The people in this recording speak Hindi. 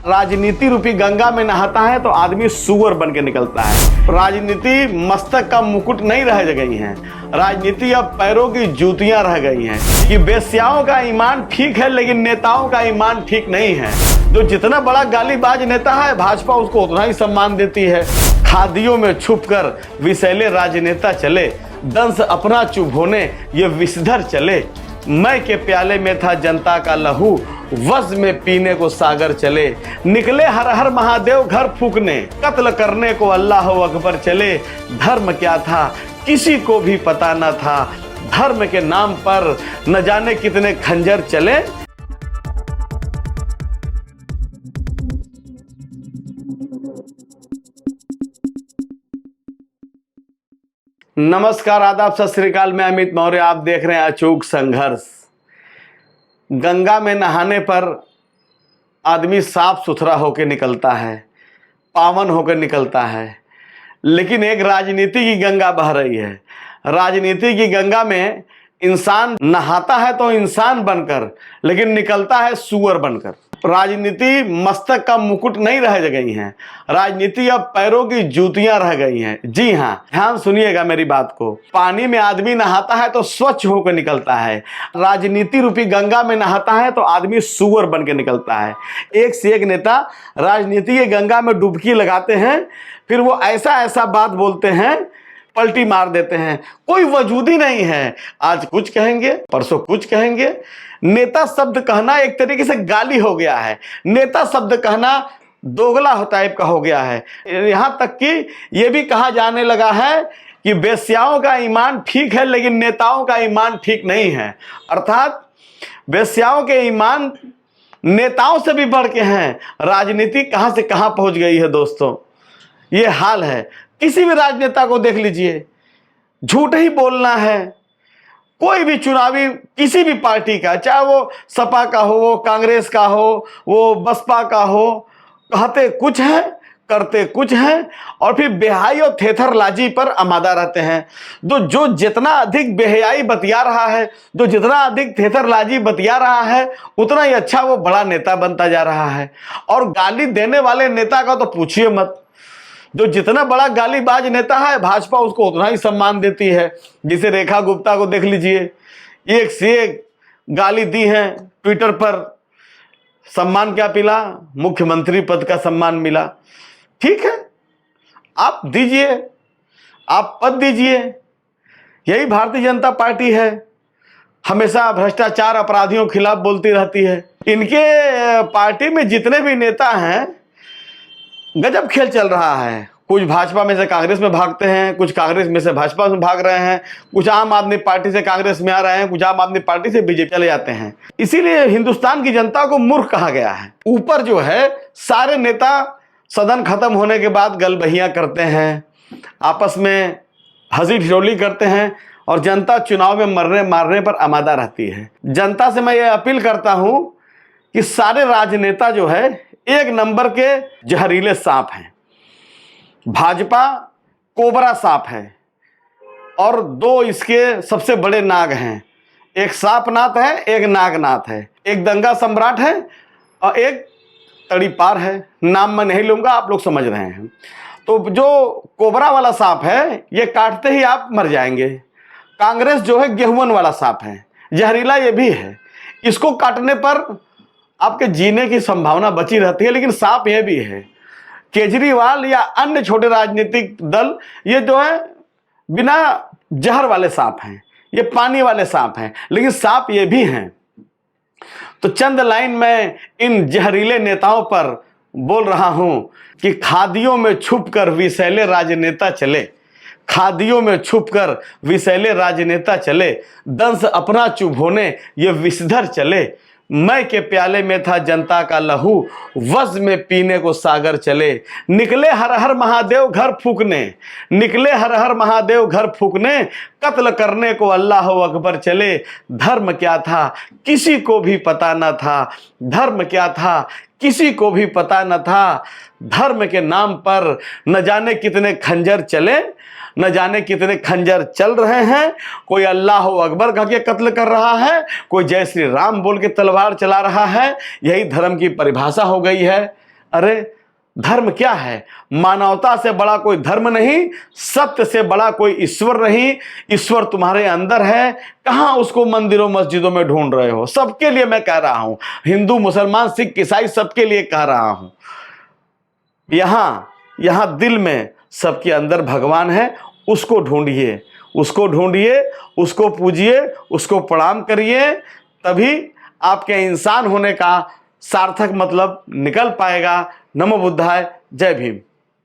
राजनीति रूपी गंगा में नहाता है तो आदमी सुअर बन के निकलता है। राजनीति मस्तक का मुकुट नहीं रह गई है, राजनीति अब पैरों की जूतियां रह गई हैं। कि वेश्याओं का ईमान ठीक है लेकिन नेताओं का ईमान ठीक नहीं है। जो जितना बड़ा गालीबाज नेता है भाजपा उसको उतना ही सम्मान देती है। खादियों में छुपकर विषैले राजनेता चले, दंश अपना चुभ होने ये विषधर चले। मैं के प्याले में था जनता का लहू, वज में पीने को सागर चले। निकले हर हर महादेव घर फूकने, कत्ल करने को अल्लाह अकबर चले। धर्म क्या था किसी को भी पता न था, धर्म के नाम पर न जाने कितने खंजर चले। नमस्कार, आदाब, सत श्री अकाल। मैं अमित मौर्य, आप देख रहे हैं अचूक संघर्ष। गंगा में नहाने पर आदमी साफ सुथरा होकर निकलता है, पावन होकर निकलता है, लेकिन एक राजनीति की गंगा बह रही है। राजनीति की गंगा में इंसान नहाता है तो इंसान बनकर, लेकिन निकलता है सुअर बनकर। राजनीति मस्तक का मुकुट नहीं रह गई है, राजनीति अब पैरों की जूतियां रह गई हैं। जी हाँ, ध्यान सुनिएगा मेरी बात को। पानी में आदमी नहाता है तो स्वच्छ होकर निकलता है, राजनीति रूपी गंगा में नहाता है तो आदमी सुअर बन के निकलता है। एक से एक नेता राजनीति की गंगा में डुबकी लगाते हैं, फिर वो ऐसा ऐसा बात बोलते हैं, पलटी मार देते हैं। कोई वजूद ही नहीं है। आज कुछ कहेंगे, परसों कुछ कहेंगे। नेता शब्द कहना एक तरीके से गाली हो गया है। नेता शब्द कहना दोगला टाइप का हो गया है। यहाँ तक कि ये भी कहा जाने लगा है कि वेश्याओं का ईमान ठीक है लेकिन नेताओं का ईमान ठीक नहीं है। अर्थात वेश्याओं के ईमान नेताओं से भी बढ़ के हैं। राजनीति कहाँ से कहाँ पहुँच गई है दोस्तों, ये हाल है। किसी भी राजनेता को देख लीजिए, झूठ ही बोलना है। कोई भी चुनावी किसी भी पार्टी का, चाहे वो सपा का हो, वो कांग्रेस का हो, वो बसपा का हो, कहते कुछ हैं, करते कुछ हैं, और फिर बेहाई और थेथरलाजी पर आमादा रहते हैं। जो जितना अधिक बेहयाई बतिया रहा है, जो जितना अधिक थेथरलाजी बतिया रहा है, उतना ही अच्छा वो बड़ा नेता बनता जा रहा है। और गाली देने वाले नेता का तो पूछिए मत। जो जितना बड़ा गालीबाज नेता है भाजपा उसको उतना ही सम्मान देती है। जिसे रेखा गुप्ता को देख लीजिए, एक से एक गाली दी है ट्विटर पर। सम्मान क्या मिला? मुख्यमंत्री पद का सम्मान मिला। ठीक है, आप दीजिए, आप पद दीजिए। यही भारतीय जनता पार्टी है, हमेशा भ्रष्टाचार अपराधियों के खिलाफ बोलती रहती है। इनके पार्टी में जितने भी नेता हैं गजब खेल चल रहा है। कुछ भाजपा में से कांग्रेस में भागते हैं, कुछ कांग्रेस में से भाजपा में भाग रहे हैं, कुछ आम आदमी पार्टी से कांग्रेस में आ रहे हैं, कुछ आम आदमी पार्टी से बीजेपी चले जाते हैं। इसीलिए हिंदुस्तान की जनता को मूर्ख कहा गया है। ऊपर जो है सारे नेता सदन खत्म होने के बाद गलबहियां करते हैं, आपस में हंसी ठिठोली करते हैं, और जनता चुनाव में मरने मारने पर आमादा रहती है। जनता से मैं ये अपील करता हूं कि सारे राजनेता जो है एक नंबर के जहरीले सांप हैं। भाजपा कोबरा सांप है और दो इसके सबसे बड़े नाग हैं। एक सांपनाथ है, एक नागनाथ है। एक दंगा सम्राट है और एक तड़ीपार है। नाम मैं नहीं लूंगा, आप लोग समझ रहे हैं। तो जो कोबरा वाला सांप है ये काटते ही आप मर जाएंगे। कांग्रेस जो है गेहुअन वाला सांप है, जहरीला ये भी है। इसको काटने पर आपके जीने की संभावना बची रहती है, लेकिन सांप यह भी है। केजरीवाल या अन्य छोटे राजनीतिक दल ये जो है बिना जहर वाले सांप हैं, ये पानी वाले सांप हैं, लेकिन सांप ये भी हैं। तो चंद लाइन में इन जहरीले नेताओं पर बोल रहा हूं कि खादियों में छुपकर विषैले राजनेता चले, खादियों में छुपकर विषैले राजनेता चले। दंश अपना चुभ होने ये विषधर चले। मैं के प्याले में था जनता का लहू, वज में पीने को सागर चले। निकले हर हर महादेव घर फूकने, निकले हर हर महादेव घर फूकने, कत्ल करने को अल्लाह अकबर चले। धर्म क्या था किसी को भी पता न था, धर्म क्या था किसी को भी पता न था। धर्म के नाम पर न जाने कितने खंजर चले, न जाने कितने खंजर चल रहे हैं। कोई अल्लाह अकबर कह के कत्ल कर रहा है, कोई जय श्री राम बोल के तलवार चला रहा है। यही धर्म की परिभाषा हो गई है। अरे धर्म क्या है? मानवता से बड़ा कोई धर्म नहीं, सत्य से बड़ा कोई ईश्वर नहीं। ईश्वर तुम्हारे अंदर है, कहां उसको मंदिरों मस्जिदों में ढूंढ रहे हो? सबके लिए मैं कह रहा हूं, हिंदू मुसलमान सिख ईसाई सबके लिए कह रहा हूं। यहां दिल में सबके अंदर भगवान है, उसको ढूंढिए, उसको ढूंढिए, उसको पूजिए, उसको प्रणाम करिए, तभी आपके इंसान होने का सार्थक मतलब निकल पाएगा। नमो बुद्धाय, जय भीम।